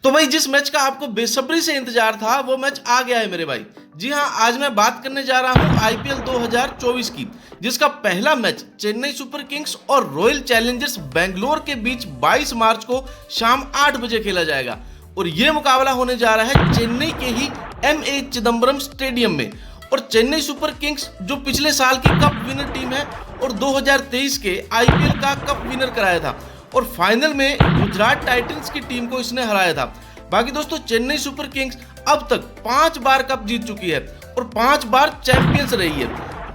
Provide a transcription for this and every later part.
तो भाई जिस मैच का आपको बेसब्री से इंतजार था वो मैच आ गया है मेरे भाई। जी हाँ, आज मैं बात करने जा रहा हूँ आईपीएल 2024 की, जिसका पहला मैच चेन्नई सुपर किंग्स और रॉयल चैलेंजर्स बेंगलोर के बीच 22 मार्च को शाम 8 बजे खेला जाएगा। और ये मुकाबला होने जा रहा है चेन्नई के ही एमए चिदम्बरम स्टेडियम में। और चेन्नई सुपर किंग्स जो पिछले साल की कप विनर टीम है और 2023 के आईपीएल का कप विनर कराया था और फाइनल में गुजरात टाइटंस की टीम को इसने हराया था। बाकी दोस्तों चेन्नई सुपर किंग्स अब तक 5 बार कप जीत चुकी है और 5 बार चैंपियंस रही है।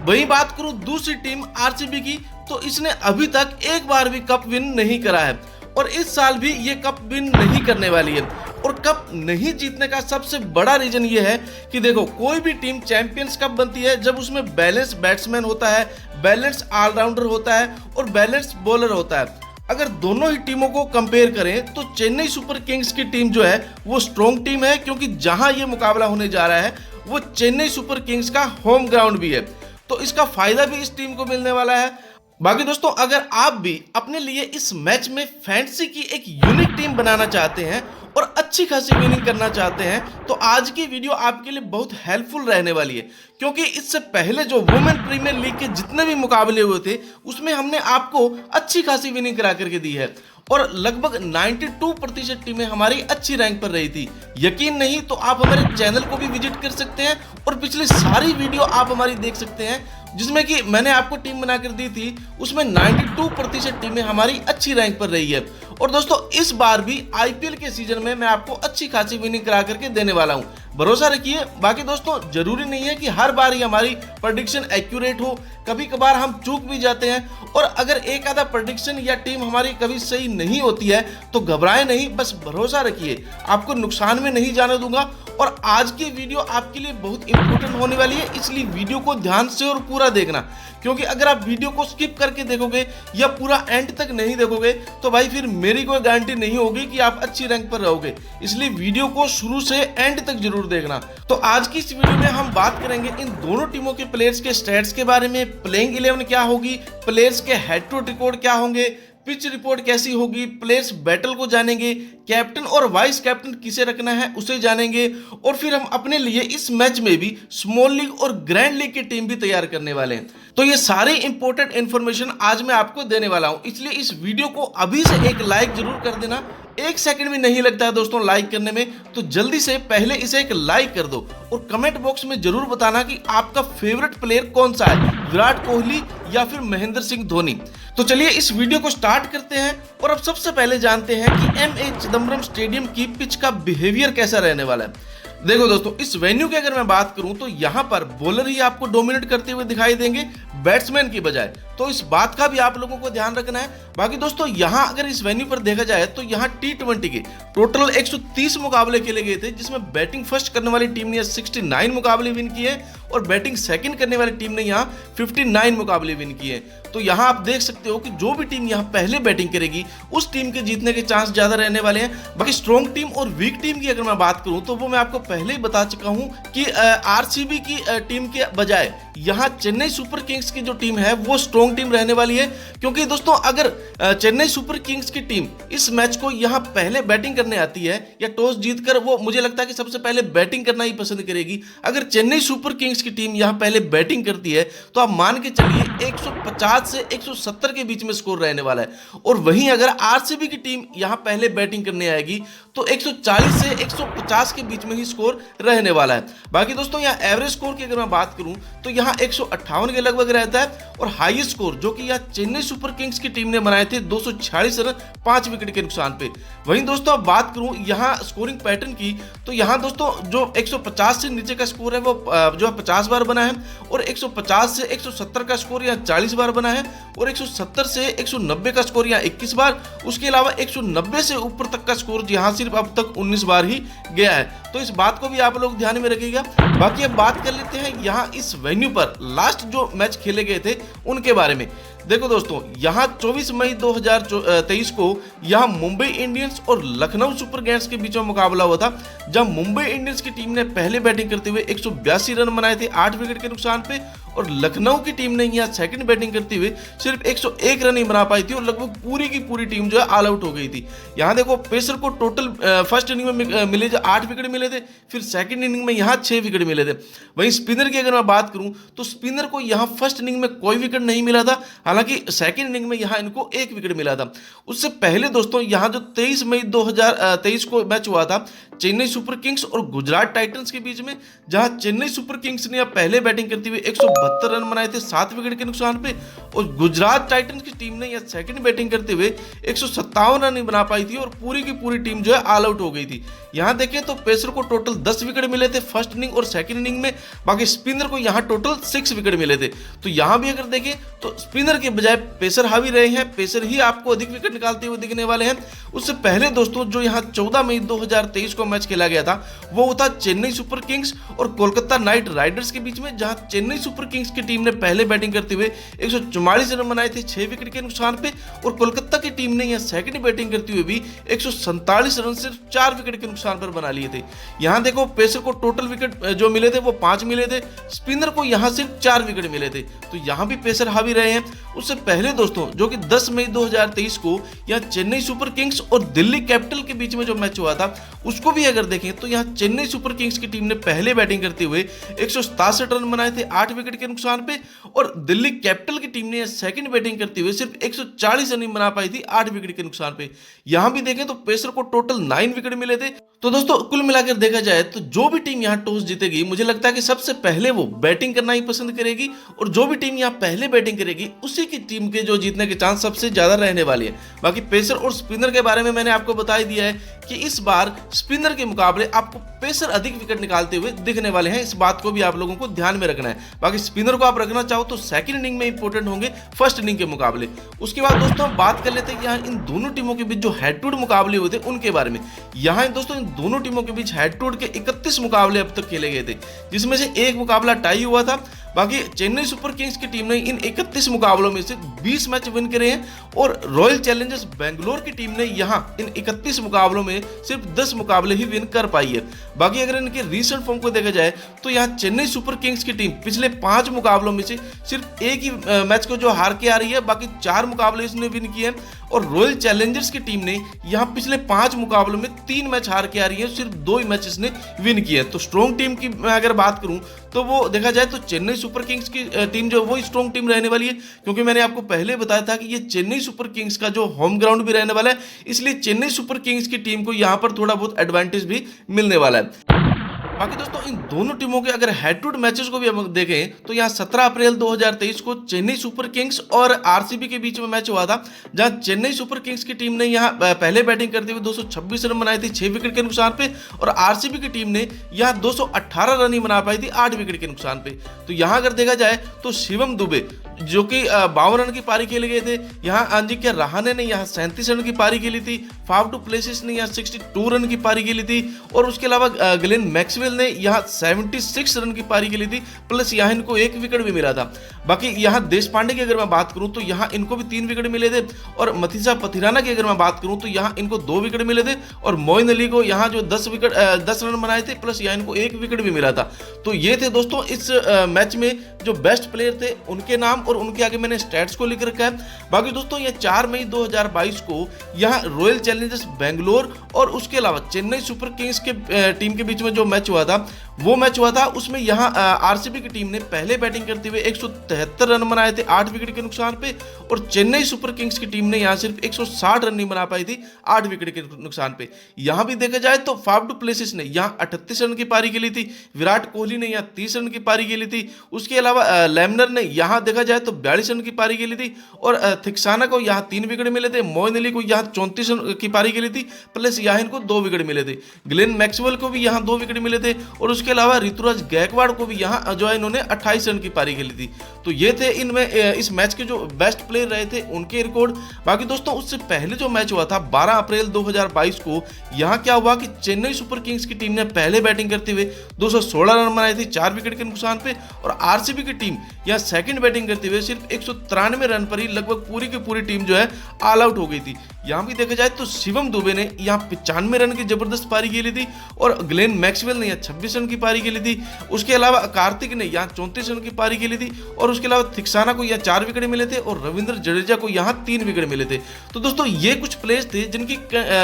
वही बात करूं दूसरी टीम आरसीबी की, तो इसने अभी तक एक बार भी कप विन नहीं करा है और इस साल भी ये कप विन नहीं करने वाली है। और कप नहीं जीतने का सबसे बड़ा रीजन ये है कि देखो, कोई भी टीम चैंपियंस कप बनती है जब उसमें बैलेंस बैट्समैन होता है, बैलेंस ऑलराउंडर होता है और बैलेंस बॉलर होता है। अगर दोनों ही टीमों को कंपेयर करें तो चेन्नई सुपर किंग्स की टीम जो है वो स्ट्रॉन्ग टीम है, क्योंकि जहां ये मुकाबला होने जा रहा है वो चेन्नई सुपर किंग्स का होम ग्राउंड भी है, तो इसका फायदा भी इस टीम को मिलने वाला है। बाकी दोस्तों अगर आप भी अपने लिए इस मैच में फैंटेसी की एक यूनिक टीम बनाना चाहते हैं और अच्छी खासी विनिंग करना चाहते हैं तो आज की वीडियो आपके लिए बहुत हेल्पफुल रहने वाली है, क्योंकि इससे पहले जो वुमेन प्रीमियर लीग के जितने भी मुकाबले हुए थे उसमें हमने आपको अच्छी खासी विनिंग करा करके दी है और लगभग 92% टीमें हमारी अच्छी रैंक पर रही थी। यकीन नहीं तो आप हमारे चैनल को भी विजिट कर सकते हैं और पिछली सारी वीडियो आप हमारी देख सकते हैं, जिसमें कि मैंने आपको टीम बनाकर दी थी, उसमें 92% टीमें हमारी अच्छी रैंक पर रही है। और दोस्तों इस बार भी आईपीएल के सीजन में मैं आपको अच्छी खासी विनिंग करा करके देने वाला हूं, भरोसा रखिए। बाकी दोस्तों जरूरी नहीं है कि हर बार ही हमारी प्रेडिक्शन एक्यूरेट हो, कभी कभार हम चूक भी जाते हैं और अगर एक आधा प्रेडिक्शन या टीम हमारी कभी सही नहीं होती है तो घबराएं नहीं, बस भरोसा रखिए, आपको नुकसान में नहीं जाने दूंगा। और आज की वीडियो आपके लिए बहुत इंपॉर्टेंट होने वाली है, इसलिए वीडियो को ध्यान से और पूरा देखना, क्योंकि अगर आप वीडियो को स्किप करके देखोगे या पूरा एंड तक नहीं देखोगे तो भाई फिर मेरी कोई गारंटी नहीं होगी कि आप अच्छी रैंक पर रहोगे। इसलिए वीडियो को शुरू से एंड तक जरूर देखना। तो आज की इस वीडियो में हम बात करेंगे इन दोनों टीमों के प्लेयर्स के स्टैट्स के बारे में, प्लेइंग 11 क्या होगी, प्लेयर्स के हेड टू रिकॉर्ड क्या होंगे, पिच रिपोर्ट कैसी होगी, प्लेयर्स बैटल को जानेंगे, कैप्टन और वाइस कैप्टन किसे रखना है उसे जानेंगे और फिर हम अपने लिए इस मैच में भी स्मॉल लीग और ग्रैंड लीग की टीम भी तैयार करने वाले हैं। तो ये सारी इंपॉर्टेंट इंफॉर्मेशन आज मैं आपको देने वाला हूं, इसलिए इस वीडियो को अभी से एक लाइक जरूर कर देना। 1 सेकंड भी नहीं लगता है दोस्तों लाइक करने में, तो जल्दी से पहले इसे एक लाइक कर दो और कमेंट बॉक्स में जरूर बताना कि आपका फेवरेट प्लेयर कौन सा है, विराट कोहली या फिर महेंद्र सिंह धोनी। तो चलिए इस वीडियो को स्टार्ट करते हैं और अब सबसे पहले जानते हैं कि एमए चिदम्बरम स्टेडियम की पिच का बिहेवियर कैसा रहने वाला है। देखो दोस्तों, इस वेन्यू की अगर मैं बात करूं तो यहाँ पर बॉलर ही आपको डोमिनेट करते हुए दिखाई देंगे बैट्समैन की बजाय, तो इस बात का भी आप लोगों को ध्यान रखना है। बाकी दोस्तों यहाँ अगर इस वेन्यू पर देखा जाए तो यहाँ टी20 के टोटल 130 मुकाबले खेले गए थे, जिसमें बैटिंग फर्स्ट करने वाली टीम ने 69 मुकाबले विन किए और बैटिंग सेकंड करने वाली टीम ने यहाँ 59 मुकाबले विन किए। तो यहाँ आप देख सकते हो कि जो भी टीम यहाँ पहले बैटिंग करेगी उस टीम के जीतने के चांस ज्यादा रहने वाले हैं। बाकी स्ट्रॉन्ग टीम और वीक टीम की अगर मैं बात करूं तो वो मैं आपको पहले ही बता चुका हूं कि आरसीबी की टीम के बजाय यहाँ चेन्नई सुपर किंग्स की जो टीम है वो स्ट्रॉन्ग टीम रहने वाली है, क्योंकि दोस्तों अगर चेन्नई सुपर किंग्स की टीम इस मैच को यहाँ पहले बैटिंग करने आती है या टॉस जीतकर, वो मुझे लगता है कि सबसे पहले बैटिंग करना ही पसंद करेगी। अगर चेन्नई सुपर किंग्स की टीम यहाँ पहले बैटिंग करती है तो आप मान के चलिए 150 से 170 के बीच में स्कोर रहने वाला है। और वहीं अगर आरसीबी की टीम यहाँ पहले बैटिंग करने आएगी तो 140 से 150 के बीच में ही स्कोर रहने वाला है। बाकी दोस्तों यहाँ एवरेज स्कोर की अगर मैं बात करूं तो यहाँ 158 के लगभग रहता है और हाईएस्ट स्कोर जो कि यहाँ चेन्नई सुपर किंग्स की टीम ने बनाए थे 246 रन 5 विकेट के नुकसान पे। वहीं दोस्तों अब बात करूं यहाँ स्कोरिंग पैटर्न की, तो यहाँ दोस्तों जो 150 से नीचे का स्कोर है वो जो है 50 बार बना है और 150 से 170 का स्कोर यहाँ 40 बार बना है और 170 से 190 का स्कोर यहाँ 21 बार, उसके अलावा 190 से ऊपर तक का स्कोर यहाँ सिर्फ अब तक 19 बार ही गया है। तो इस बात को भी आप लोग ध्यान में रखिएगा। बाकी अब बात कर लेते हैं यहाँ इस वेन्यू पर लास्ट जो मैच खेले गए थे उनके बारे में। देखो दोस्तों, यहाँ 24 मई 2023 को यहाँ मुंबई इंडियंस और लखनऊ सुपर जायंट्स के बीच में मुकाबला हुआ था, जहां मुंबई इंडियंस की टीम ने पहले बैटिंग करते हुए 182 रन बनाए थे 8 विकेट के नुकसान पे, और लखनऊ की टीम ने यहाँ सेकंड बैटिंग करते हुए सिर्फ 101 रन ही बना पाई थी और लगभग पूरी की पूरी टीम जो है ऑल आउट हो गई थी। यहाँ देखो, पेसर को टोटल फर्स्ट इनिंग में मिले जो 8 विकेट मिले थे, फिर सेकंड इनिंग में यहाँ 6 विकेट मिले थे। वहीं स्पिनर की अगर मैं बात करूं तो स्पिनर को यहाँ फर्स्ट इनिंग में कोई विकेट नहीं मिला था, हालांकि सेकंड इनिंग में यहाँ इनको 1 विकेट मिला था। उससे पहले दोस्तों यहाँ जो 23 मई 2023 को मैच हुआ था चेन्नई सुपर किंग्स और गुजरात टाइटंस के बीच में, जहां चेन्नई सुपर किंग्स ने पहले बैटिंग करते हुए 172 रन बनाए थे 7 विकेट के नुकसान पे, और गुजरात टाइटंस की टीम ने यह सेकंड बैटिंग करते हुए 157 रन नहीं बना पाई थी और पूरी की पूरी टीम जो है ऑल आउट हो गई थी। यहां देखें तो पेसर को टोटल 10 विकेट मिले थे फर्स्ट इनिंग और सेकंड इनिंग में, बाकी स्पिनर को यहां टोटल 6 विकेट मिले थे। तो यहां भी अगर देखें तो स्पिनर के बजाय पेसर हावी रहे हैं, पेसर ही आपको अधिक विकेट निकालते हुए दिखने वाले हैं। उससे पहले दोस्तों जो यहां 14 मई 2023 को मैच खेला गया था वो था चेन्नई सुपर किंग्स और कोलकाता नाइट राइडर्स के बीच में, जहां चेन्नई सुपर किंग्स की टीम ने पहले बैटिंग करते हुए 144 रन बनाए थे 6 विकेट के नुकसान पे, और कोलकाता की टीम ने यह सेकंड बैटिंग करते हुए भी 147 रन सिर्फ 4 विकेट के नुकसान पर बना लिए थे। यहां देखो, पेसर को टोटल विकेट जो मिले थे वो 5 मिले थे, स्पिनर को यहां सिर्फ 4 विकेट मिले थे, तो यहां भी पेसर हावी रहे हैं। उससे पहले दोस्तों जो कि 10 मई 2023 को यहां चेन्नई सुपर किंग्स और दिल्ली कैपिटल के बीच में जो मैच हुआ था उसको भी अगर देखें तो यहां चेन्नई सुपर किंग्स की टीम ने पहले बैटिंग करते हुए 167 रन बनाए थे 8 विकेट के नुकसान पे, और दिल्ली कैपिटल की टीम ने सेकंड बैटिंग करते हुए सिर्फ 140 रन बना पाई थी 8 विकेट के नुकसान पे। यहां भी देखें तो पेसर को टोटल 9 विकेट मिले थे। तो दोस्तों कुल मिलाकर देखा जाए तो जो भी टीम यहां टॉस जीतेगी मुझे लगता है कि सबसे पहले वो बैटिंग करना ही पसंद करेगी, और जो भी टीम यहां पहले बैटिंग करेगी उसी की टीम के जो जीतने के चांस सबसे ज्यादा रहने वाली है। बाकी पेसर और स्पिनर के बारे में मैंने आपको बता ही दिया है कि इस बार स्पिनर के मुकाबले आपको पेसर अधिक विकेट निकालते हुए दिखने वाले हैं, इस बात को भी आप लोगों को ध्यान में रखना है। बाकी स्पिनर को आप रखना चाहो तो सेकंड इनिंग में इंपॉर्टेंट होंगे फर्स्ट इनिंग के मुकाबले। उसके बाद दोस्तों हम बात कर लेते हैं यहाँ इन दोनों टीमों के बीच जो हेड टू हेड मुकाबले हुए थे उनके बारे में। यहाँ दोस्तों इन दोनों टीमों के बीच हेड टू हेड के 31 मुकाबले अब तक खेले गए थे, जिसमें से एक मुकाबला टाई हुआ था। बाकी चेन्नई सुपर किंग्स की टीम ने इन 31 मुकाबलों में से 20 मैच विन करे हैं, और रॉयल चैलेंजर्स बेंगलोर की टीम ने यहां इन 31 मुकाबलों में सिर्फ 10 मुकाबले ही विन कर पाई है। बाकी अगर इनके रीसेंट फॉर्म को देखा जाए तो यहां चेन्नई सुपर किंग्स की टीम पिछले 5 मुकाबलों में से सिर्फ एक ही मैच को जो हार के आ रही है, बाकी 4 मुकाबले इसने विन किए हैं, और रॉयल चैलेंजर्स की टीम ने यहां पिछले 5 मुकाबलों में 3 मैच हार के आ रही है, सिर्फ 2 ही मैच इसने विन किए हैं। तो स्ट्रॉन्ग टीम की मैं अगर बात करूं तो वो देखा जाए तो चेन्नई सुपर किंग्स की टीम जो वो स्ट्रॉन्ग टीम रहने वाली है, क्योंकि मैंने आपको पहले बताया था कि ये चेन्नई सुपर किंग्स का जो होम ग्राउंड भी रहने वाला है, इसलिए चेन्नई सुपर किंग्स की टीम को यहां पर थोड़ा बहुत एडवांटेज भी मिलने वाला है। बाकी दोस्तों इन दोनों टीमों के अगर हेड टू हेड मैचेस को भी हम देखें तो यहाँ 17 अप्रैल 2023 को चेन्नई सुपर किंग्स और आरसीबी के बीच में मैच हुआ था, जहां चेन्नई सुपर किंग्स की टीम ने यहाँ पहले बैटिंग करते हुए 226 रन बनाए थे 6 विकेट के नुकसान पे, और आरसीबी की टीम ने यहाँ 218 रन ही बना पाई थी 8 विकेट के नुकसान पे। तो यहाँ अगर देखा जाए तो शिवम दुबे जो कि 52 रन की पारी खेले गए थे, यहाँ अजिंक्य रहाणे ने यहाँ 37 रन की पारी खेली थी, फाफ डू प्लेसिस ने यहाँ 62 रन की पारी खेली थी, और उसके अलावा ग्लेन मैक्सवेल ने यहाँ 76 रन की पारी खेली थी, प्लस यहाँ इनको 1 विकेट भी मिला था। बाकी यहाँ देश पांडे की अगर मैं बात करूं तो यहाँ इनको भी 3 विकेट मिले थे, और मथीसा पथिराना की अगर मैं बात करूं तो यहाँ इनको 2 विकेट मिले थे, और मोइन अली को यहाँ जो 10 रन बनाए थे, प्लस यहाँ इनको 1 विकेट भी मिला था। तो ये थे दोस्तों इस मैच में जो बेस्ट प्लेयर थे उनके नाम, और उनके आगे मैंने स्टैट्स को लिख रखा है। बाकी दोस्तों ये 4 मई 2022 को यहाँ रॉयल चैलेंजर्स बेंगलोर और उसके अलावा चेन्नई सुपर किंग्स के टीम के बीच में जो मैच हुआ था वो मैच हुआ था, उसमें यहाँ आरसीबी की टीम ने पहले बैटिंग करते हुए 173 रन बनाए थे 8 विकेट के नुकसान पे, और चेन्नई सुपर किंग्स की टीम ने यहाँ सिर्फ 160 रन नहीं बना पाई थी 8 विकेट के नुकसान पे। यहाँ भी देखा जाए तो फाफ डू प्लेसिस ने यहाँ 38 रन की पारी खेली थी, विराट कोहली ने यहाँ 30 रन की पारी खेली थी, उसके अलावा लेमनर ने यहाँ देखा जाए तो 42 रन की पारी खेली थी और थिक्साना को यहाँ 3 विकेट मिले थे, मोइन अली को यहाँ 34 रन की पारी खेली थी, प्लस यहाँ इनको 2 विकेट मिले थे। ग्लेन मैक्सवेल को भी यहाँ 2 विकेट मिले थे और उसके अलावा ऋतुराज गायकवाड़ को भी यहाँ जो है इन्होंने 28 रन की पारी खेली थी। तो ये थे इनमें इस मैच के जो बेस्ट प्लेयर रहे थे उनके रिकॉर्ड। बाकी दोस्तों उससे पहले जो मैच हुआ था 12 अप्रैल 2022 को, यहाँ क्या हुआ कि चेन्नई सुपर किंग्स की टीम ने पहले बैटिंग करते हुए 216 रन बनाए थे 4 विकेट के नुकसान पे, और आरसीबी की टीम यहाँ सेकंड बैटिंग करते हुए सिर्फ 193 रन पर ही लगभग पूरी की पूरी टीम जो है ऑल आउट हो गई थी। यहाँ भी देखा जाए तो शिवम दुबे ने यहाँ 95 रन की जबरदस्त पारी खेली थी और ग्लेन मैक्सवेल ने यहाँ 26 रन की पारी खेली थी। उसके अलावा कार्तिक ने यहाँ 34 रन की पारी खेली थी और उसके अलावा थिक्साना को यहाँ 4 विकेट मिले थे और रविंद्र जडेजा को यहाँ 3 विकेट मिले थे। तो दोस्तों ये कुछ प्लेयर्स थे जिनकी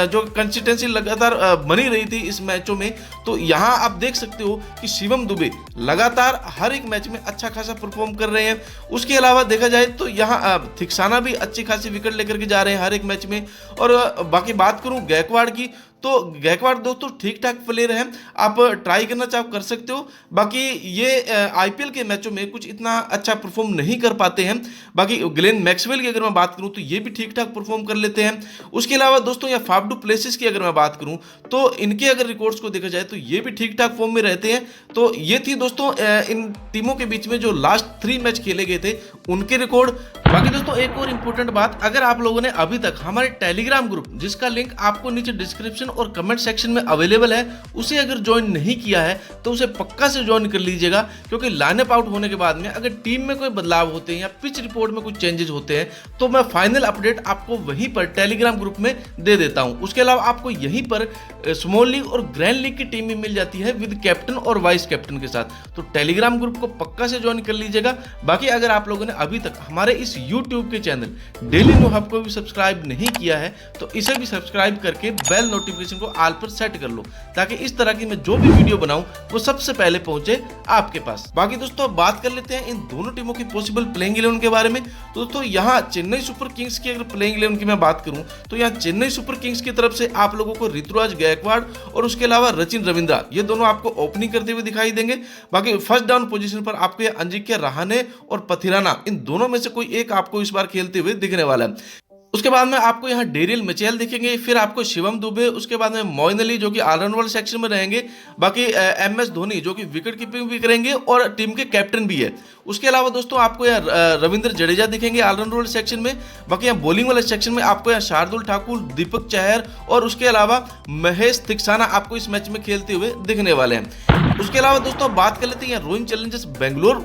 जो कंसिस्टेंसी लगातार बनी रही थी इस मैचों में। तो यहाँ आप देख सकते हो कि शिवम दुबे लगातार हर एक मैच में अच्छा खासा परफॉर्म कर रहे हैं। उसके अलावा देखा जाए तो यहाँ थिक्साना भी अच्छी खासी विकेट लेकर के जा रहे हैं हर एक मैच में। और बाकी बात करूं गायकवाड़ की, तो गायकवाड़ दोस्तों ठीक ठाक प्लेयर हैं, आप ट्राई करना चाहो कर सकते हो। बाकी ये आईपीएल के मैचों में कुछ इतना अच्छा परफॉर्म नहीं कर पाते हैं। बाकी ग्लेन मैक्सवेल की अगर मैं बात करूं तो ये भी ठीक ठाक परफॉर्म कर लेते हैं। उसके अलावा दोस्तों यहाँ फाफ डू प्लेसिस की अगर मैं बात करूं तो इनके अगर रिकॉर्ड्स को देखा जाए तो ये भी ठीक ठाक फॉर्म में रहते हैं। तो ये थी दोस्तों इन टीमों के बीच में जो लास्ट 3 मैच खेले गए थे उनके रिकॉर्ड। बाकी दोस्तों एक और इंपॉर्टेंट बात, अगर आप लोगों ने अभी तक हमारे टेलीग्राम ग्रुप, जिसका लिंक आपको नीचे डिस्क्रिप्शन और कमेंट सेक्शन में अवेलेबल है, उसे अगर ज्वाइन नहीं किया है तो उसे पक्का से ज्वाइन कर लीजिएगा। क्योंकि लाइनअप आउट होने के बाद में अगर टीम में कोई बदलाव होते हैं या पिच रिपोर्ट में कुछ चेंजेस होते हैं तो मैं फाइनल अपडेट आपको वहीं पर टेलीग्राम ग्रुप में दे देता हूं। उसके अलावा आपको यहीं पर स्मॉल लीग और ग्रैंड लीग की टीम भी मिल जाती है विद कैप्टन और वाइस कैप्टन के साथ। तो टेलीग्राम ग्रुप को पक्का से ज्वाइन कर लीजिएगा। बाकी अगर आप लोगों ने अभी तक हमारे इस यूट्यूब के चैनल डेली न्यू हब को भी सब्सक्राइब नहीं किया है तो इसे भी सब्सक्राइब करके बेल नोटिफिकेशन को ऑल पर सेट कर लो, ताकि इस तरह की मैं जो भी वीडियो बनाऊं वो सबसे पहले पहुंचे आपके पास। बाकी दोस्तों बात कर लेते हैं इन दोनों टीमों की पॉसिबल प्लेइंग 11 के बारे में। तो दोस्तों यहाँ चेन्नई सुपर किंग्स की अगर प्लेइंग 11 की मैं बात करूं तो यहाँ चेन्नई सुपर किंग्स की तरफ से आप लोगों को ऋतुराज गायकवाड़ और उसके अलावा रचिन रविंद्रा, ये दोनों आपको ओपनिंग करते हुए दिखाई देंगे। बाकी फर्स्ट डाउन पोजीशन पर आपको ये अंजिक्य रहाणे और पथिराना, इन दोनों में से कोई एक आपको इस बार खेलते हुए दिखने वाला है। उसके बाद में आपको यहाँ डेरियल मिचेल दिखेंगे, फिर आपको शिवम दुबे, उसके बाद में मोइन अली जो कि ऑलराउंडर सेक्शन में रहेंगे। बाकी MS धोनी जो कि विकेट कीपिंग भी करेंगे और टीम के कैप्टन भी है। उसके अलावा दोस्तों आपको यहाँ रविंद्र जडेजा दिखेंगे ऑलराउंडर सेक्शन में। बाकी यहाँ बॉलिंग वाले सेक्शन में आपको यहाँ शार्दुल ठाकुर, दीपक चहर और उसके अलावा महेश थिक्साना आपको इस मैच में खेलते हुए दिखने वाले हैं। उसके अलावा दोस्तों बात कर लेते हैं रॉयल चैलेंजर्स बेंगलोर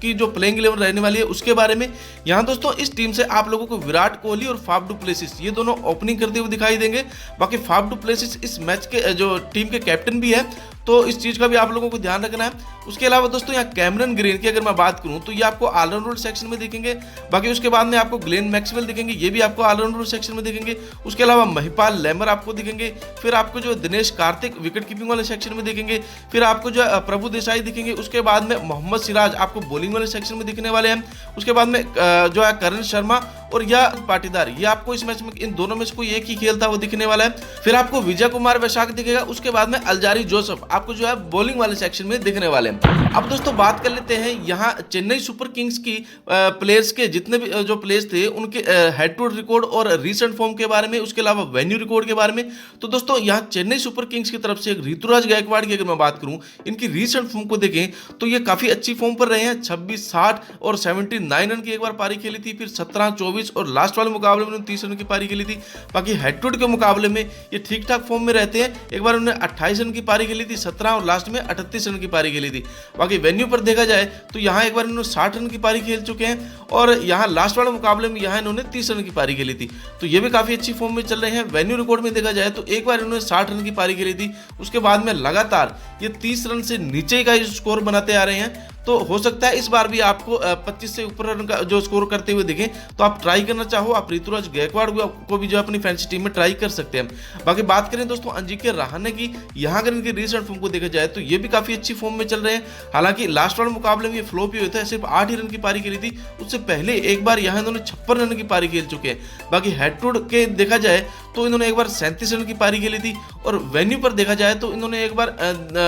की जो प्लेइंग 11 रहने वाली है उसके बारे में। यहाँ दोस्तों इस टीम से आप लोगों को विराट कोहली और फाफ डू प्लेसिस, ये दोनों ओपनिंग करते हुए दिखाई देंगे। बाकी फाफ डू प्लेसिस इस मैच के जो टीम के कैप्टन भी है, तो इस चीज का भी आप लोगों को ध्यान रखना है। उसके अलावा दोस्तों यहाँ कैमरन ग्रीन की अगर मैं बात करूं तो ये आपको ऑलराउंडर सेक्शन में दिखेंगे। बाकी उसके बाद में आपको ग्लेन मैक्सवेल दिखेंगे, ये भी आपको ऑलराउंडर सेक्शन में दिखेंगे। उसके अलावा महिपाल लेमर आपको दिखेंगे, फिर आपको जो दिनेश कार्तिक विकेट कीपिंग वाले सेक्शन में दिखेंगे, फिर आपको जो प्रभु देसाई दिखेंगे। उसके बाद में मोहम्मद सिराज आपको बॉलिंग वाले सेक्शन में दिखने वाले हैं। उसके बाद में जो है करण शर्मा और या पाटीदार, ये आपको इस मैच में इन दोनों में से कोई एक ही खेलता वो दिखने वाला है। फिर आपको विजय कुमार वैशाख दिखेगा। उसके बाद में अलजारी जोसेफ आपको जो है बॉलिंग वाले सेक्शन में दिखने वाले हैं। अब दोस्तों बात कर लेते हैं यहाँ चेन्नई सुपर किंग्स की प्लेयर्स के जितने भी जो प्लेयर्स थे उनके हेड टू रिकॉर्ड और रीसेंट फॉर्म के बारे में, उसके अलावा वेन्यू रिकॉर्ड के बारे में। तो दोस्तों यहाँ चेन्नई सुपर किंग्स की तरफ से ऋतुराज गायकवाड़ की अगर मैं बात करूं, इनकी रीसेंट फॉर्म को देखें तो ये काफी अच्छी फॉर्म पर रहे हैं। 26, 60 और 79 रन की एक बार पारी खेली थी, फिर 17, 24 और लास्ट वाले मुकाबले में 30 रन की पारी खेली थी। बाकी हेड टू हेड के मुकाबले में ये ठीक ठाक फॉर्म में रहते हैं। एक बार उन्होंने 28 रन की पारी खेली थी, 17 और लास्ट में 38 रन की पारी खेली थी। बाकी वेन्यू पर देखा जाए तो यहाँ एक बार इन्होंने 60 रन की पारी खेल चुके हैं और यहाँ लास्ट वाले मुकाबले में यहाँ इन्होंने 30 रन की पारी खेली थी। तो ये भी काफी अच्छी फॉर्म में चल रहे हैं। वेन्यू रिकॉर्ड में देखा जाए तो एक बार इन्होंने 60 रन की पारी खेली थी, उसके बाद में लगातार ये 30 रन से नीचे का स्कोर बनाते आ रहे हैं। तो हो सकता है इस बार भी आपको 25 से ऊपर रन का जो स्कोर करते हुए दिखें। तो आप ट्राई करना चाहो, आप ऋतुराज गायकवाड़ को भी जो अपनी फैंसी टीम में ट्राई कर सकते हैं। बाकी बात करें दोस्तों अंजिक्य रहाणे की, यहाँ अगर इनकी रीसेंट फॉर्म को देखा जाए तो ये भी काफी अच्छी फॉर्म में चल रहे हैं। हालांकि लास्ट वाले मुकाबले में ये फ्लॉप ही हुए थे, सिर्फ 8 ही रन की पारी खेली थी। उससे पहले एक बार यहाँ इन्होंने 56 रन की पारी खेल चुके हैं। बाकी हेड टू हेड के देखा जाए तो इन्होंने एक बार 37 रन की पारी खेली थी, और वेन्यू पर देखा जाए तो इन्होंने एक बार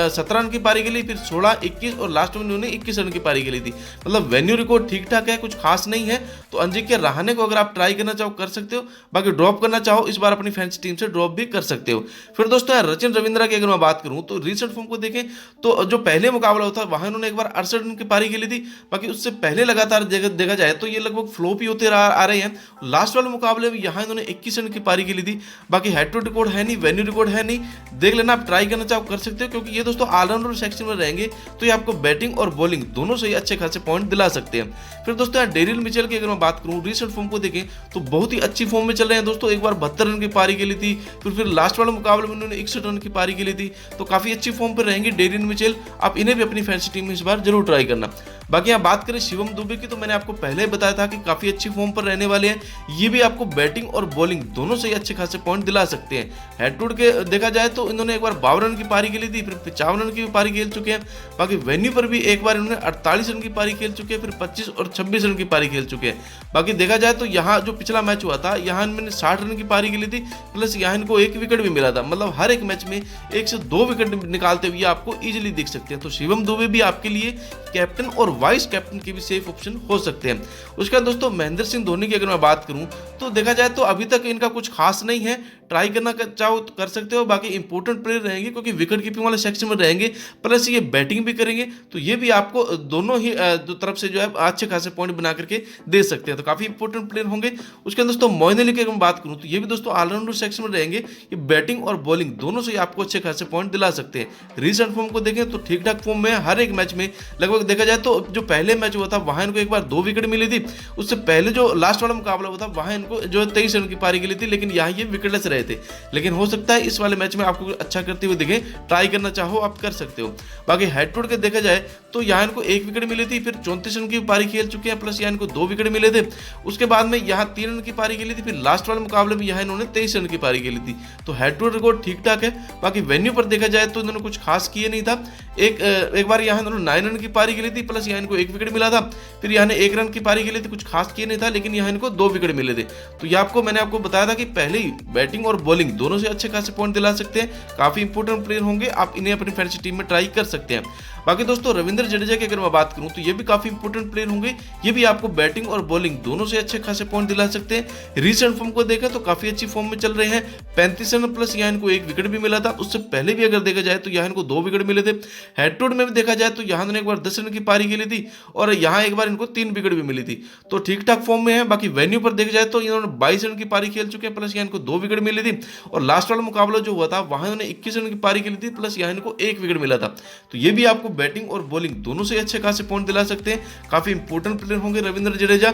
17 रन की पारी खेली, फिर 16, 21 और लास्ट में इन्होंने 21 रन की पारी खेली थी। मतलब वेन्यू रिकॉर्ड ठीक ठाक है, कुछ खास नहीं है। तो अजिंक्य रहाणे को अगर आप ट्राई करना चाहो कर सकते हो, बाकी ड्रॉप करना चाहो इस बार अपनी फैंसी टीम से ड्रॉप भी कर सकते हो। फिर दोस्तों यार रचिन रविंद्रा की अगर मैं बात करूं तो रिसेंट फॉर्म को देखें तो जो पहले मुकाबला होता है वहां इन्होंने एक बार 68 रन की पारी खेली थी। बाकी उससे पहले लगातार देखा जाए तो ये लगभग फ्लॉप ही होते आ रहे हैं। लास्ट वाले मुकाबले में यहाँ इन्होंने 21 रन की पारी खेली थी। बाकी हेड टू रिकॉर्ड है नहीं, वेन्यू रिकॉर्ड है नहीं, देख लेना, आप ट्राई करना चाहो कर सकते हो, क्योंकि ये दोस्तों ऑलराउंडर सेक्शन में रहेंगे तो ये आपको बैटिंग और बॉलिंग दोनों से ही अच्छे खासे पॉइंट दिला सकते हैं। फिर दोस्तों यार डेरिल मिचेल की अगर मैं बात करूं रिसेंट फॉर्म को देखें तो बहुत ही अच्छी फॉर्म में चल रहे हैं दोस्तों। एक बार 72 रन की पारी खेली थी, फिर लास्ट वाले मुकाबले में उन्होंने 61 रन की पारी खेली थी। तो काफी अच्छी फॉर्म पर रहेंगे डेरिल मिचेल, आप इन्हें भी अपनी फैंसी टीम में इस बार जरूर ट्राई करना। बाकी यहाँ बात करें शिवम दुबे की तो मैंने आपको पहले ही बताया था कि काफी अच्छी फॉर्म पर रहने वाले हैं। ये भी आपको बैटिंग और बॉलिंग दोनों से ही अच्छे खासे पॉइंट दिला सकते हैं। हेड टू हेड के देखा जाए तो इन्होंने एक बार 52 रन की पारी खेली थी, फिर 55 रन की भी पारी खेल चुके हैं। बाकी वेन्यू पर भी एक बार इन्होंने 48 रन की पारी खेल चुके हैं, फिर 25 और 26 रन की पारी खेल चुके हैं। बाकी देखा जाए तो यहाँ जो पिछला मैच हुआ था यहाँ इन्होंने 60 रन की पारी खेली थी, प्लस यहाँ इनको 1 विकेट भी मिला था। मतलब हर एक मैच में 1 से 2 विकेट निकालते हुए आपको इजीली दिख सकते हैं। तो शिवम दुबे भी आपके लिए कैप्टन और वाइस कैप्टन के भी सेफ ऑप्शन हो सकते हैं। उसके बाद दोस्तों महेंद्र सिंह धोनी की अगर मैं बात करूं तो देखा जाए तो अभी तक इनका कुछ खास नहीं है, ट्राई करना चाहो तो कर सकते हो। बाकी इंपॉर्टेंट प्लेयर रहेंगे क्योंकि विकेट कीपिंग वाले सेक्शन में रहेंगे, प्लस ये बैटिंग भी करेंगे, तो ये भी आपको दोनों ही तरफ से जो है अच्छे खासे पॉइंट बना करके दे सकते हैं। तो काफी इंपॉर्टेंट प्लेयर होंगे। उसके अंदर दोस्तों मोइन अली की अगर मैं बात करूं तो ये भी दोस्तों ऑलराउंडर सेक्शन में रहेंगे, ये बैटिंग और बॉलिंग दोनों से आपको अच्छे खासे पॉइंट दिला सकते हैं। रिसेंट फॉर्म को देखें तो ठीक ठाक फॉर्म में हर एक मैच में लगभग देखा जाए तो जो पहले मैच हुआ था वहां इनको एक बार 2 विकेट मिली थी। उससे पहले जो लास्ट वाला मुकाबला हुआ था वहां इनको जो 23 रन की पारी खेली थी, लेकिन यहाँ ये विकेटलेस रहे थे। लेकिन हो सकता है इस वाले मैच में आपको अच्छा करते हुए दिखे, ट्राई करना चाहो आप कर सकते हो। बाकी हेड टू हेड के देखा जाए तो यहाँ इनको 1 विकेट मिली थी, फिर 34 रन की पारी खेल चुके हैं, प्लस यहाँ इनको 2 विकेट मिले थे। उसके बाद में यहाँ 3 रन की पारी खेली थी, फिर लास्ट वाले मुकाबले में यहाँ इन्होंने 23 रन की पारी खेली थी। तो हेड टू हेड रिकॉर्ड ठीक ठाक है। बाकी वेन्यू पर देखा जाए तो इन्होंने कुछ खास किए नहीं था। एक बार यहाँ इन्होंने 9 रन की पारी खेली थी, प्लस यहाँ इनको 1 विकेट मिला था। फिर यहाँ 1 रन की पारी खेली थी, कुछ खास किए नहीं था, लेकिन यहाँ इनको 2 विकेट मिले थे। तो ये मैंने आपको बताया था कि पहले ही बैटिंग और बॉलिंग दोनों से अच्छे खासे पॉइंट दिला सकते हैं। काफी इंपॉर्टेंट प्लेयर होंगे, आप इन्हें अपनी फैंसी टीम में ट्राई कर सकते हैं। बाकी दोस्तों रविंद्र जडेजा की अगर मैं बात करूं तो ये भी काफी इंपॉर्टेंट प्लेयर होंगे। ये भी आपको बैटिंग और बॉलिंग दोनों से अच्छे खासे पॉइंट दिला सकते हैं। रिसेंट फॉर्म को देखें तो काफी अच्छी फॉर्म में चल रहे हैं। 35 रन प्लस यहाँ इनको 1 विकेट भी मिला था। उससे पहले भी अगर देखा जाए तो यहाँ इनको 2 विकेट मिले थे। हेड टू हेड में भी देखा जाए तो यहाँ एक बार 10 रन की पारी खेली थी और यहाँ एक बार इनको 3 विकेट भी मिली थी। तो ठीक ठाक फॉर्म में है। बाकी वेन्यू पर देखा जाए तो इन्होंने 22 रन की पारी खेल चुके हैं, प्लस यहाँ इनको 2 विकेट मिली थी। और लास्ट वाला मुकाबला जो हुआ था वहां इन्होंने 21 रन की पारी खेली थी, प्लस यहाँ इनको 1 विकेट मिला था। तो ये भी आपको बैटिंग और बॉलिंग दोनों से अच्छे खासे पॉइंट दिला सकते हैं। काफी इंपॉर्टेंट प्लेयर होंगे रविंद्र जडेजा।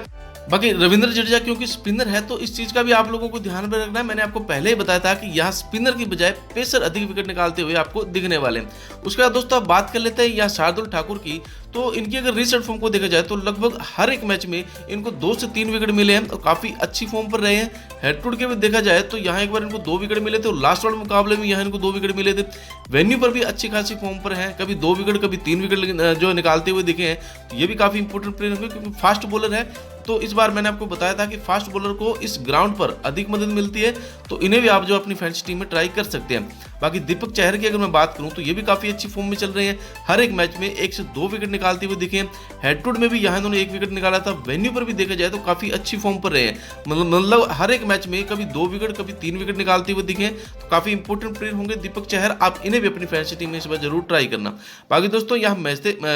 बाकी रविंद्र जडेजा क्योंकि स्पिनर है तो इस चीज का भी आप लोगों को ध्यान में रखना है। मैंने आपको पहले ही बताया था कि यहाँ स्पिनर की बजाय पेसर अधिक विकेट निकालते हुए आपको दिखने वाले हैं। उसके बाद दोस्तों आप बात कर लेते हैं यहाँ शार्दुल ठाकुर की। तो इनकी अगर रिसेंट फॉर्म को देखा जाए तो लगभग हर एक मैच में इनको 2 से 3 विकेट मिले हैं और काफी अच्छी फॉर्म पर रहे हैं। हेड टू हेड के भी देखा जाए तो यहाँ एक बार इनको 2 विकेट मिले थे और लास्ट वाले मुकाबले में यहाँ इनको 2 विकेट मिले थे। वेन्यू पर भी अच्छी खासी फॉर्म पर हैं, कभी 2 विकेट कभी 3 विकेट जो निकालते हुए दिखे हैं। तो ये भी काफी इंपॉर्टेंट प्लेयर होंगे क्योंकि फास्ट बॉलर है। तो इस बार मैंने आपको बताया था कि फास्ट बॉलर को इस ग्राउंड पर अधिक मदद मिलती है, तो इन्हें भी आप जो अपनी फैंसी टीम में ट्राई कर सकते हैं। बाकी दीपक चहर की अगर मैं बात करूं तो ये भी काफी अच्छी फॉर्म में चल रहे हैं। हर एक मैच में 1 से 2 विकेट निकालते हुए दिखे हैं। हेड टू हेड में भी यहाँ इन्होंने 1 विकेट निकाला था। वेन्यू पर भी देखा जाए तो काफी अच्छी फॉर्म पर रहे हैं। मतलब हर एक मैच में कभी 2 विकेट कभी 3 विकेट निकालते हुए दिखे। तो काफी इंपॉर्टेंट प्लेयर होंगे दीपक चहर, आप इन्हें भी अपनी फैंसी टीम में इस बार जरूर ट्राई करना। बाकी दोस्तों यहाँ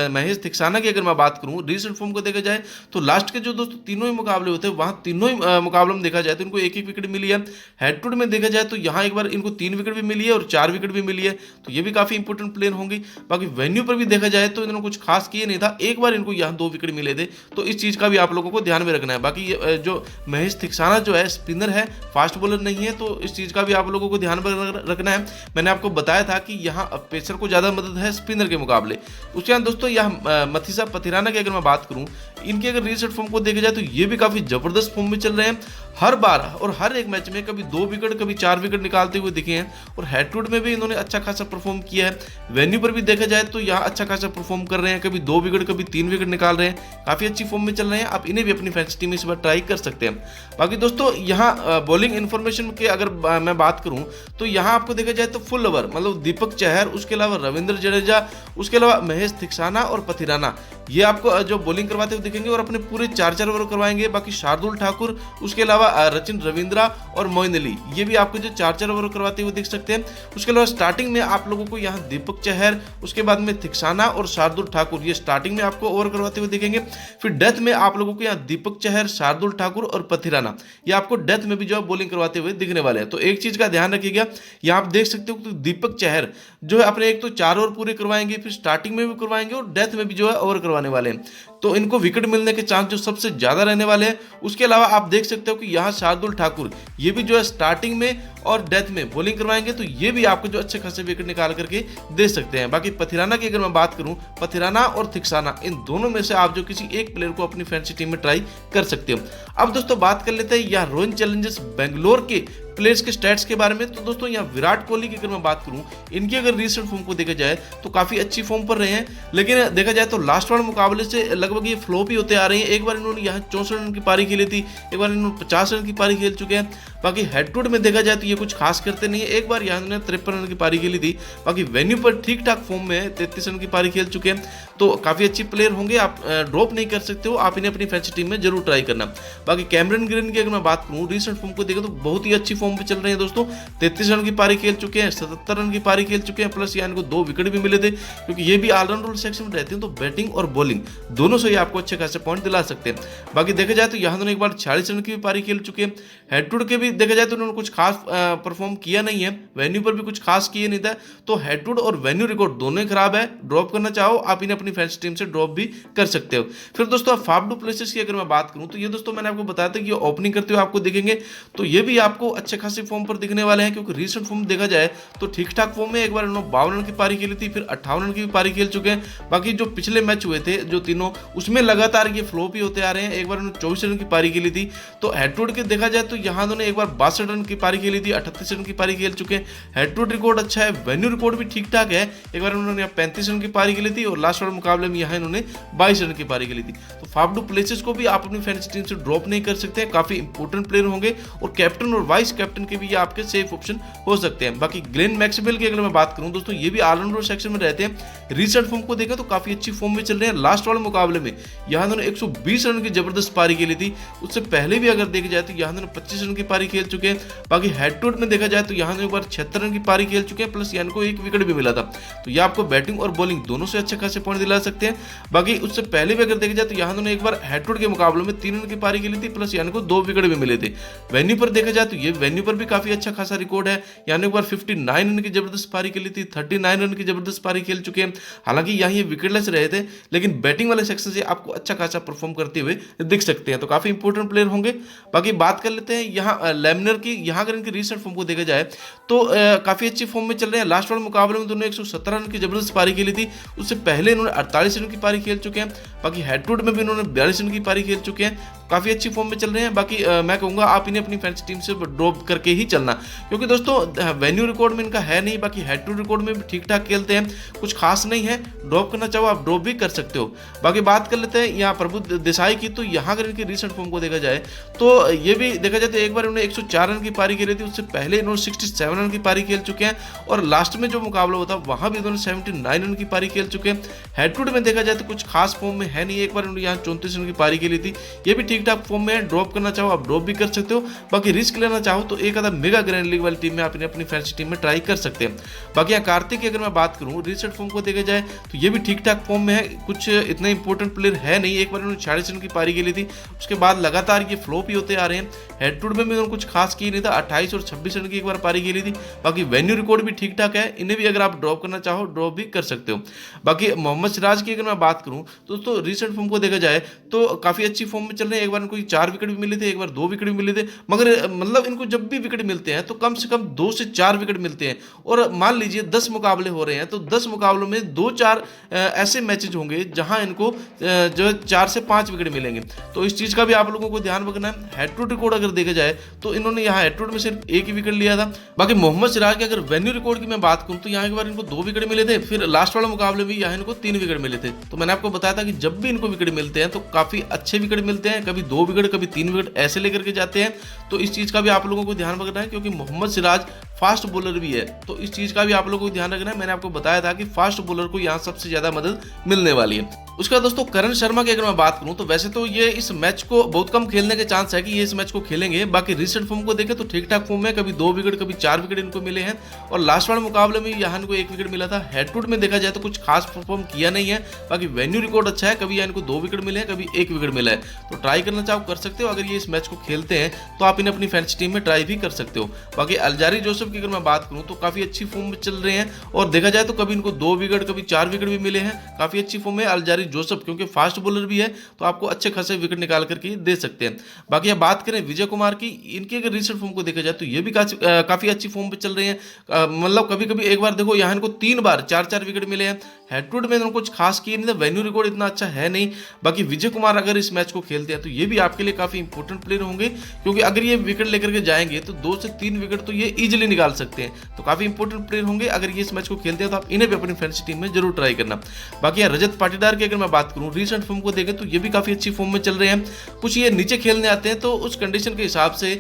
महेश थिक्साना की अगर मैं बात करूँ रिसेंट फॉर्म को देखा जाए तो लास्ट के जो दोस्तों तीनों ही मुकाबले होते हैं वहां तीनों ही मुकाबलों में देखा जाए तो इनको 1-1 विकेट मिली है। हेड टू हेड में देखा जाए तो यहाँ एक बार इनको 3 विकेट भी मिली है और 4 विकेट भी मिली है। तो ये भी काफी इंपॉर्टेंट प्लेयर होंगे। बाकी वेन्यू पर भी देखा जाए तो इन्होंने कुछ खास किए नहीं था, एक बार इनको यहाँ 2 विकेट मिले थे। तो इस चीज का भी आप लोगों को ध्यान में रखना है। बाकी जो महेश थिक्साना जो है स्पिनर है, फास्ट बॉलर नहीं है, तो इस चीज का भी आप लोगों को ध्यान में रखना है। मैंने आपको बताया था कि यहाँ पेसर को ज्यादा मदद है स्पिनर के मुकाबले। उसके बाद दोस्तों यहाँ मथीसा पथिराना की अगर मैं बात करूँ, इनकी अगर रिसेंट फॉर्म को देखा जाए तो ये भी काफी जबरदस्त फॉर्म में चल रहे हैं। हर बार और हर एक मैच में कभी 2 विकेट कभी 4 विकेट निकालते हुए दिखे हैं। और हेड टू टू में भी इन्होंने अच्छा खासा परफॉर्म किया है। वेन्यू पर भी देखा जाए तो यहाँ अच्छा खासा परफॉर्म कर रहे हैं, कभी 2 विकेट कभी 3 विकेट निकाल रहे हैं, काफी अच्छी फॉर्म में चल रहे हैं। आप इन्हें भी अपनी फैंसी टीम में इस बार ट्राई कर सकते हैं। बाकी दोस्तों यहाँ बॉलिंग इन्फॉर्मेशन के अगर मैं बात करूं तो यहाँ आपको देखा जाए तो फुल ओवर मतलब दीपक चहर, उसके अलावा रविंद्र जडेजा, उसके अलावा महेश थिक्साना और पथिराना, ये आपको जो बॉलिंग करवाते हुए दिखेंगे और अपने पूरे 4 ओवर करवाएंगे। बाकी शार्दुल ठाकुर, उसके अलावा रचिन रविंद्रा और मोइन अली, ये भी आपको जो 4 ओवर करवाते हुए दिख सकते हैं। उसके अलावा स्टार्टिंग में आप लोगों को यहाँ दीपक चहर, उसके बाद में थिक्साना और शार्दुल ठाकुर, ये स्टार्टिंग में आपको ओवर करवाते हुए दिखेंगे। फिर डेथ में आप लोगों को यहाँ दीपक चहर, शार्दुल ठाकुर और पथिराना, ये आपको डेथ में भी जो है बॉलिंग करवाते हुए दिखने वाले हैं। तो एक चीज का ध्यान रखिएगा, यहाँ आप देख सकते हो तो दीपक चहर जो है अपने एक तो 4 ओवर पूरे करवाएंगे, फिर स्टार्टिंग में भी करवाएंगे और डेथ में भी जो है ओवर करवाने वाले हैं। तो इनको विकेट मिलने के चांस जो सबसे ज्यादा रहने वाले हैं। उसके अलावा आप देख सकते हो कि यहाँ शार्दुल ठाकुर, ये भी जो है स्टार्टिंग में और डेथ में बॉलिंग करवाएंगे, तो ये भी आपको जो अच्छे खासे विकेट निकाल करके दे सकते हैं। बाकी पथिराना की अगर मैं बात करूं, पथिराना और थिक्साना, इन दोनों में से आप जो किसी एक प्लेयर को अपनी फैंसी टीम में ट्राई कर सकते हो। अब दोस्तों बात कर लेते हैं यहाँ रॉयल चैलेंजर्स बेंगलोर के प्लेयर्स के स्टैट्स के बारे में। तो दोस्तों यहाँ विराट कोहली की अगर मैं बात करूं, इनकी अगर रिसेंट फॉर्म को देखा जाए तो काफी अच्छी फॉर्म पर रहे हैं, लेकिन देखा जाए तो लास्ट वाले मुकाबले से लगभग ये फ्लॉप ही होते आ रहे हैं। एक बार इन्होंने यहाँ 64 रन की पारी खेली थी, एक बार इन्होंने 50 रन की पारी खेल चुके हैं। बाकी हेड टू हेड में देखा जाए तो ये कुछ खास करते नहीं है। एक बार यहाँ इन्होंने 53 रन की पारी खेली थी। बाकी वेन्यू पर ठीक ठाक फॉर्म में 33 रन की पारी खेल चुके हैं, तो काफी अच्छी प्लेयर होंगे, आप ड्रॉप नहीं कर सकते हो, आप इन्हें अपनी फैंसी टीम में जरूर ट्राई करना। बाकी कैमरन ग्रीन की अगर मैं बात करूँ, रिसेंट फॉर्म को देखें तो बहुत ही अच्छी फॉर्म पे चल रहे हैं दोस्तों। 33 रन की पारी खेल चुके हैं, 77 रन की पारी खेल चुके हैं, प्लस यहाँ इनको 2 विकेट भी मिले थे, क्योंकि ये भी ऑलराउंडर सेक्शन में रहते हैं, तो बैटिंग और बॉलिंग दोनों से ही आपको अच्छे खासे पॉइंट दिला सकते हैं। बाकी देखा जाए तो यहाँ दोनों एक बार 46 रन की भी पारी खेल चुके हैं। हेड टू हेड के भी देखा जाए तो उन्होंने कुछ खास परफॉर्म किया नहीं है, वेन्यू पर भी कुछ खास किए नहीं था, तो हेड टू हेड और वेन्यू रिकॉर्ड दोनों ही खराब है। ड्रॉप करना चाहो आप इन्हें अपनी फैंसी टीम से ड्रॉप भी कर सकते हो। फिर दोस्तों फाफ डू प्लेसेस की अगर मैं बात करूं तो ये दोस्तों मैंने आपको बताया था कि ये ओपनिंग करते हुए आपको दिखेंगे, तो ये भी आपको अच्छे खासी फॉर्म पर दिखने वाले हैं, क्योंकि रिसेंट फॉर्म देखा जाए तो ठीक ठाक फॉर्म में। एक बार इन्होंने 52 रन की पारी खेली थी, फिर 58 रन की भी पारी खेल चुके हैं। बाकी जो पिछले मैच हुए थे जो तीनों, उसमें लगातार ये फ्लॉप ही होते आ रहे हैं। एक बार उन्होंने 24 रन की पारी खेली थी, तो हेड टू हेड के देखा जाए तो यहाँ उन्होंने एक बार 62 रन की पारी खेली थी, 38 रन की पारी खेल चुके हैं। हेड टू हेड रिकॉर्ड अच्छा है, वेन्यू रिकॉर्ड भी ठीक ठाक है। एक बार उन्होंने 35 रन की पारी खेली थी और लास्ट वाले मुकाबले में यहाँ इन्होंने 22 रन की पारी खेली थी। तो फाफ डू प्लेसेस को भी आप अपनी फैंसी टीम से ड्रॉप नहीं कर सकते, काफी इंपॉर्टेंट प्लेयर होंगे और कैप्टन और वाइस कैप्टन के भी ये आपके सेफ ऑप्शन हो सकते हैं। बाकी ग्लेन मैक्सवेल की अगर मैं बात करूं दोस्तों, ये भी ऑलराउंडर सेक्शन में रहते हैं। रिसेंट फॉर्म को देखें तो काफी अच्छी फॉर्म में चल रहे हैं। लास्ट वाले मुकाबले में यहाँ उन्होंने 120 रन की जबरदस्त पारी खेली थी। उससे पहले भी अगर देखा जाए तो यहाँ उन्होंने 25 रन की पारी खेल चुके हैं। बाकी हेड टू हेड में देखा जाए तो यहाँ एक बार 76 रन की पारी खेल चुके हैं, प्लस यहाँ को 1 विकेट भी मिला था। तो ये आपको बैटिंग और बॉलिंग दोनों से अच्छे खासे पॉइंट दिला सकते हैं। बाकी उससे पहले भी अगर देखा जाए तो यहाँ उन्होंने एक बार हेड टू हेड के मुकाबले में 3 रन की पारी खेली थी, प्लस यहाँ को 2 विकेट भी मिले थे। वेन्यू पर देखा जाए तो ये वेन्यू पर भी काफी अच्छा खासा रिकॉर्ड है। यहाँ एक बार 59 रन की जबरदस्त पारी खेली थी, 39 रन की जबरदस्त पारी खेल चुके हैं। हालांकि यहाँ ये विकेटलेस रहे थे, लेकिन बैटिंग वाले सेक्शन से आपको अच्छा खासा परफॉर्म करते हुए दिख सकते हैं, तो काफी इंपॉर्टेंट प्लेयर होंगे। बाकी बात कर लेते हैं यहाँ लेमनर की। यहाँ अगर इनकी रिसेंट फॉर्म को देखा जाए तो काफी अच्छी फॉर्म में चल रहे हैं। लास्ट वाले मुकाबले में दोनों 117 रन की जबरदस्त पारी खेली थी। उससे पहले इन्होंने 48 रन की पारी खेल चुके हैं। बाकी हेड टू हेड में भी इन्होंने 42 रन की पारी खेल चुके हैं, काफी अच्छी फॉर्म में चल रहे हैं। बाकी मैं कहूंगा आप इन्हें अपनी फैंसी टीम से ड्रॉप करके ही चलना, क्योंकि दोस्तों वेन्यू रिकॉर्ड में इनका है नहीं। बाकी हेड टू रिकॉर्ड में भी ठीक ठाक खेलते हैं, कुछ खास नहीं है। ड्रॉप करना चाहो आप ड्रॉप भी कर सकते हो। बाकी बात कर लेते हैं यहाँ प्रभु देसाई की। तो यहाँ अगर इनकी रिसेंट फॉर्म को देखा जाए तो ये भी देखा जाए तो एक बार इन्होंने 104 रन की पारी खेली थी। उससे पहले इन्होंने 67 रन की पारी खेल चुके हैं, और लास्ट में जो मुकाबला होता वहां भी इन्होंने 79 रन की पारी खेल चुके हैं। हेड टू हेड में देखा जाए तो कुछ खास फॉर्म में है नहीं। एक बार इन्होंने यहाँ 34 रन की पारी खेली थी, ये भी ठीक ठाक फॉर्म में है। ड्रॉप करना चाहो आप ड्रॉप भी कर सकते हो। बाकी रिस्क लेना चाहो तो एक आधा मेगा ग्रैंड लीग वाली टीम में आप इन्हें अपनी फैंसी टीम में ट्राई कर सकते हैं। बाकी यहाँ कार्तिक की अगर मैं बात करूँ रिसेंट फॉर्म को देखा जाए तो ये भी ठीक ठाक फॉर्म में है, कुछ इतने इंपॉर्टेंट प्लेयर है नहीं। एक बार इन्होंने 46 रन की पारी खेली थी, उसके बाद लगातार ये फ्लॉप ही होते आ रहे हैं। हेड टू हेड में भी उन्होंने कुछ खास किया नहीं था, 28 और 26 रन की एक बार पारी खेली थी। बाकी वेन्यू रिकॉर्ड भी ठीक ठाक है, इन्हें भी अगर आप ड्रॉप करना चाहो ड्रॉप भी कर सकते हो। बाकी मोहम्मद सिराज की अगर मैं बात करूं तो दोस्तों रिसेंट फॉर्म को देखा जाए तो काफी अच्छी फॉर्म में चल रहे हैं। एक बार इनको 4 विकेट भी मिले थे, एक बार 2 विकेट भी मिले थे, मगर मतलब इनको जब भी विकेट मिलते हैं तो कम से कम 2 से 4 विकेट मिलते हैं। और मान लीजिए 10 मुकाबले हो रहे हैं तो 10 मुकाबलों में 2-4 ऐसे मैचेज होंगे जहां इनको जो 4 से 5 विकेट मिलेंगे। तो इस चीज़ का भी आप लोगों को ध्यान रखना है। हेड टू रिकॉर्ड अगर देखा जाए तो इन्होंने यहाँ हेड टू में सिर्फ 1 ही विकेट लिया था। बाकी मोहम्मद सिराज के अगर वेन्यू रिकॉर्ड की मैं बात करूँ तो यहाँ एक बार इनको 2 विकेट मिले थे, फिर लास्ट वाले मुकाबले में यहाँ इनको 3 विकेट मिले थे। तो मैंने आपको बताया था कि जब भी इनको विकेट मिलते हैं तो काफी अच्छे विकेट मिलते हैं, कभी 2 विकेट कभी 3 विकेट ऐसे लेकर के जाते हैं। तो इस चीज का भी आप लोगों को ध्यान रखना है, क्योंकि मोहम्मद सिराज फास्ट बॉलर भी है, तो इस चीज का भी आप लोगों को ध्यान रखना है। मैंने आपको बताया था कि फास्ट बॉलर को यहाँ सबसे ज्यादा मदद मिलने वाली है। उसके बाद दोस्तों करण शर्मा की अगर मैं बात करूं तो वैसे तो ये इस मैच को बहुत कम खेलने के चांस है कि ये इस मैच को खेलेंगे। बाकी रिसेंट फॉर्म को देखें तो ठीक ठाक फॉर्म में, कभी 2 विकेट कभी 4 विकेट इनको मिले हैं। और लास्ट वाले मुकाबले में यहाँ इनको 1 विकेट मिला था। हेड टू हेड में देखा जाए तो कुछ खास परफॉर्म किया नहीं है। बाकी वेन्यू रिकॉर्ड अच्छा है, कभी यहाँ इनको 2 विकेट मिले हैं, कभी 1 विकेट मिला है। तो ट्राई करना चाहो कर सकते हो। अगर ये इस मैच को खेलते हैं तो आप इन्हें अपनी फैंसी टीम में ट्राई भी कर सकते हो। बाकी अल्जारी जोसेफ की अगर मैं बात करूं तो काफी अच्छी फॉर्म में चल रहे हैं, और देखा जाए तो कभी इनको 2 विकेट कभी 4 विकेट भी मिले हैं। काफी अच्छी फॉर्म में अल्जारी जोसेफ, क्योंकि फास्ट बॉलर भी है तो आपको अच्छे खासे विकेट निकाल करके दे सकते हैं। बाकी अब बात करें विजय कुमार की, इनकी अगर रिसेंट फॉर्म को देखा जाए तो ये भी काफी अच्छी फॉर्म पे चल रहे हैं। मतलब कभी कभी एक बार देखो यहाँ इनको 3 बार 4-4 विकेट मिले हैं। हेड टू हेड में इन्होंने कुछ खास किए नहीं था, वेन्यू रिकॉर्ड इतना अच्छा है नहीं। बाकी विजय कुमार अगर इस मैच को खेलते हैं तो ये भी आपके लिए काफी इंपॉर्टेंट प्लेयर होंगे, क्योंकि अगर ये विकेट लेकर के जाएंगे तो 2 से 3 विकेट तो ये इजीली निकाल सकते हैं। तो काफी इंपॉर्टेंट प्लेयर होंगे। अगर ये इस मैच को खेलते हैं तो आप इन्हें भी अपनी फैंसी टीम में जरूर ट्राई करना। बाकी रजत पाटीदार की अगर मैं बात करूं रिसेंट फॉर्म को देखें तो ये भी काफी अच्छी फॉर्म में चल रहे हैं। कुछ ये नीचे खेलने आते हैं तो उस कंडीशन के हिसाब से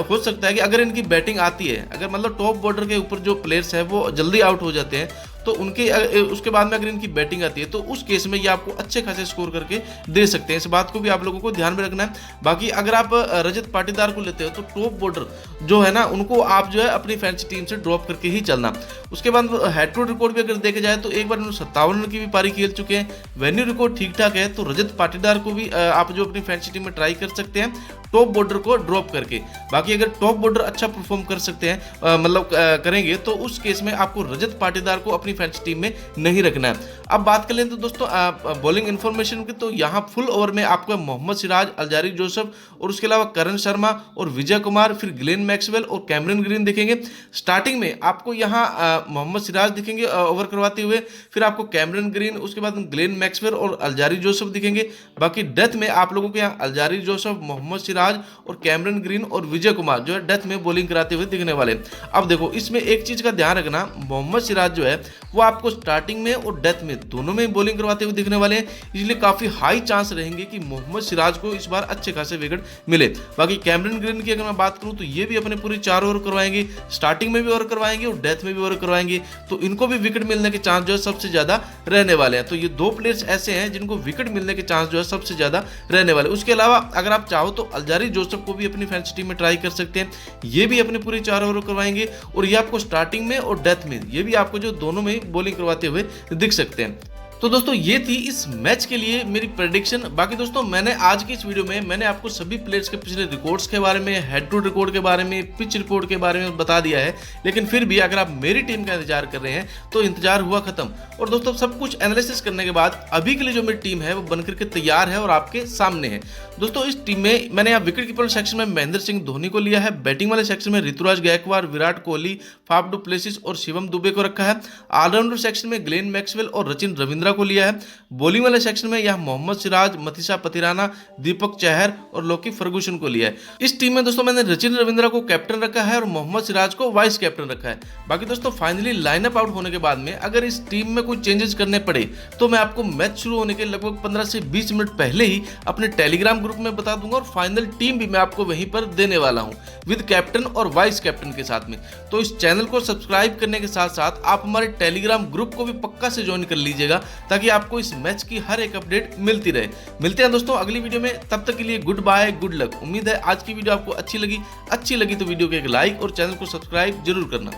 हो सकता है कि अगर इनकी बैटिंग आती है, अगर मतलब टॉप बॉर्डर के ऊपर जो प्लेयर्स है वो जल्दी आउट हो जाते हैं, तो उनके उसके बाद में अगर इनकी बैटिंग आती है तो उस केस में ये आपको अच्छे खासे स्कोर करके दे सकते हैं। इस बात को भी आप लोगों को ध्यान में रखना है। बाकी अगर आप रजत पाटीदार को लेते हो तो टॉप बॉर्डर जो है ना, उनको आप जो है अपनी फैंसी टीम से ड्रॉप करके ही चलना। उसके बाद हेड टू रिकॉर्ड भी अगर देखा जाए तो एक बार उन्होंने 57 रन की भी पारी खेल चुके हैं। वेन्यू रिकॉर्ड ठीक ठाक है, तो रजत पाटीदार को भी आप जो अपनी फैंसी टीम में ट्राई कर सकते हैं टॉप बॉर्डर को ड्रॉप करके। बाकी अगर टॉप बॉर्डर अच्छा परफॉर्म कर सकते हैं मतलब करेंगे तो उस केस में आपको रजत पाटीदार को अपनी फैंसी टीम में नहीं रखना है। अब बात कर लें तो दोस्तों बॉलिंग इन्फॉर्मेशन की, तो यहाँ फुल ओवर में आपको मोहम्मद सिराज, अल्जारी जोसेफ और उसके अलावा करण शर्मा और विजय कुमार, फिर ग्लेन मैक्सवेल और कैमरन ग्रीन दिखेंगे। स्टार्टिंग में आपको यहाँ मोहम्मद सिराज दिखेंगे ओवर करवाते हुए, फिर आपको कैमरन ग्रीन, उसके बाद ग्लेन मैक्सवेल और अल्जारी जोसेफ दिखेंगे। बाकी डेथ में आप लोगों को यहाँ अल्जारी जोसेफ, मोहम्मद सिराज और कैमरन ग्रीन और विजय कुमार जो है डेथ में बॉलिंग कराते हुए दिखने वाले। अब देखो इसमें एक चीज का ध्यान रखना, मोहम्मद सिराज जो है वो आपको स्टार्टिंग में और डेथ में दोनों में बॉलिंग करवाते हुए दिखने वाले हैं, इसलिए काफी हाई चांस रहेंगे कि मोहम्मद सिराज को इस बार अच्छे खासे विकेट मिले। बाकी कैमरन ग्रीन की अगर मैं बात करूं तो ये भी अपने पूरे 4 ओवर करवाएंगे, स्टार्टिंग में भी ओवर करवाएंगे और डेथ में भी ओवर करवाएंगे, तो इनको भी विकेट मिलने के चांस जो है सबसे ज्यादा रहने वाले हैं। तो ये 2 प्लेयर्स ऐसे हैं जिनको विकेट मिलने के चांस जो है सबसे ज्यादा रहने वाले। उसके अलावा अगर आप चाहो तो अल्जारी जोसेफ को भी अपनी फैंसी टीम में ट्राई कर सकते हैं, ये भी अपने पूरे 4 ओवर करवाएंगे और ये आपको स्टार्टिंग में और डेथ में ये भी आपको जो दोनों में बॉलिंग करवाते हुए दिख सकते हैं। तो दोस्तों ये थी इस मैच के लिए मेरी प्रेडिक्शन। बाकी दोस्तों मैंने आज की इस वीडियो में मैंने आपको सभी प्लेयर्स के पिछले रिकॉर्ड्स के बारे में, हेड टू रिकॉर्ड के बारे में, पिच रिपोर्ट के बारे में बता दिया है। लेकिन फिर भी अगर आप मेरी टीम का इंतजार कर रहे हैं तो इंतजार हुआ खत्म। और दोस्तों सब कुछ एनालिसिस करने के बाद अभी के लिए जो मेरी टीम है वो बनकर के तैयार है और आपके सामने है। दोस्तों इस टीम में मैंने यहाँ विकेट कीपर सेक्शन में महेंद्र सिंह धोनी को लिया है, बैटिंग वाले सेक्शन में Ruturaj Gaikwad, Virat Kohli, Faf du Plessis और शिवम दुबे को रखा है। ऑलराउंडर सेक्शन में ग्लेन मैक्सवेल और सचिन रविंद्रा को लिया है। बॉलिंग वाले सेक्शन में यह मोहम्मद सिराज, मथीसा पतिराना, दीपक चहर और लोकी फर्गूसन को लिया है। इस टीम में दोस्तों मैंने सचिन रविंद्रा को कैप्टन रखा है और मोहम्मद सिराज को वाइस कैप्टन रखा है। बाकी दोस्तों फाइनली लाइनअप आउट होने के बाद में अगर इस टीम में कोई चेंजेस करने पड़े तो मैं आपको मैच शुरू होने के लगभग 15 से 20 मिनट पहले ही अपने टेलीग्राम ग्रुप में बता दूंगा और फाइनल टीम भी मैं आपको वहीं पर देने वाला हूं विद कैप्टन और वाइस कैप्टन के साथ में। तो इस चैनल को सब्सक्राइब करने के साथ साथ आप हमारे टेलीग्राम ग्रुप को भी पक्का से ज्वाइन कर लीजिएगा ताकि आपको इस मैच की हर एक अपडेट मिलती रहे। मिलते हैं दोस्तों अगली वीडियो में, तब तक के लिए गुड बाय, गुड लक। उम्मीद है आज की वीडियो आपको अच्छी लगी तो वीडियो को एक लाइक और चैनल को सब्सक्राइब जरूर करना।